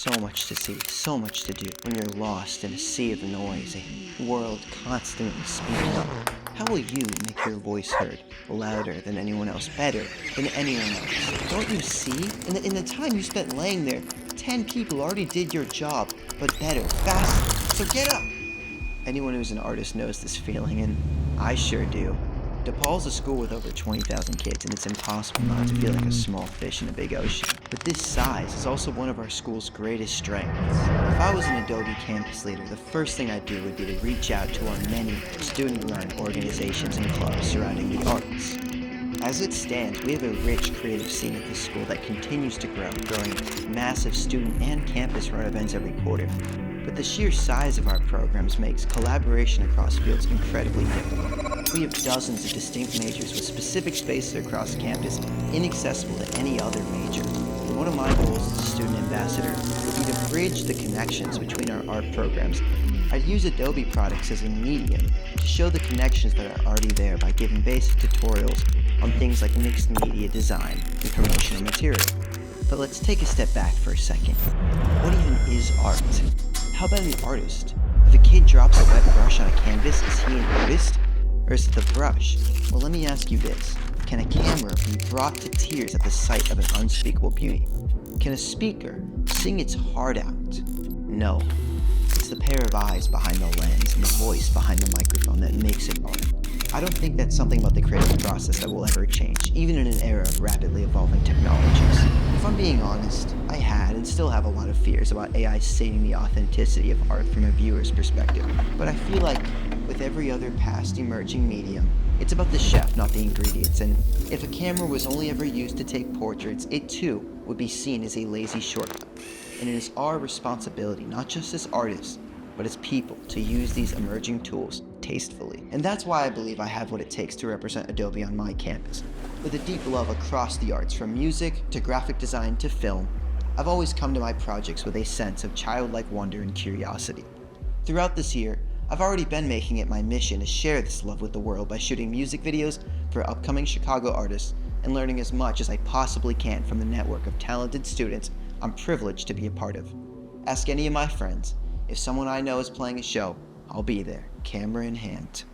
so much to see, so much to do. When you're lost in a sea of noise, a world constantly speaking up, how will you make your voice heard, louder than anyone else, better than anyone else? Don't you see? In the time you spent laying there, 10 people already did your job, but better, faster. So get up! Anyone who's an artist knows this feeling, and I sure do. DePaul's a school with over 20,000 kids, and it's impossible not to feel like a small fish in a big ocean. But this size is also one of our school's greatest strengths. If I was an Adobe campus leader, the first thing I'd do would be to reach out to our many student-run organizations and clubs surrounding the arts. As it stands, we have a rich creative scene at this school that continues to grow, growing massive student and campus-run events every quarter. But the sheer size of our programs makes collaboration across fields incredibly difficult. We have dozens of distinct majors with specific spaces across campus inaccessible to any other major. And one of my goals as a student ambassador would be to bridge the connections between our art programs. I'd use Adobe products as a medium to show the connections that are already there by giving basic tutorials on things like mixed media design and promotional material. But let's take a step back for a second. What even is art? How about an artist? If a kid drops a wet brush on a canvas, is he an artist? Or is it the brush? Well, let me ask you this. Can a camera be brought to tears at the sight of an unspeakable beauty? Can a speaker sing its heart out? No. It's the pair of eyes behind the lens and the voice behind the microphone that makes it art. I don't think that's something about the creative process that will ever change, even in an era of rapidly evolving technologies. If I'm being honest, I had and still have a lot of fears about AI saving the authenticity of art from a viewer's perspective. But I feel like, with every other past emerging medium, it's about the chef, not the ingredients, and if a camera was only ever used to take portraits, it too would be seen as a lazy shortcut. And it is our responsibility, not just as artists, but as people, to use these emerging tools tastefully. And that's why I believe I have what it takes to represent Adobe on my campus. With a deep love across the arts, from music to graphic design to film, I've always come to my projects with a sense of childlike wonder and curiosity. Throughout this year, I've already been making it my mission to share this love with the world by shooting music videos for upcoming Chicago artists and learning as much as I possibly can from the network of talented students I'm privileged to be a part of. Ask any of my friends. If someone I know is playing a show, I'll be there, camera in hand.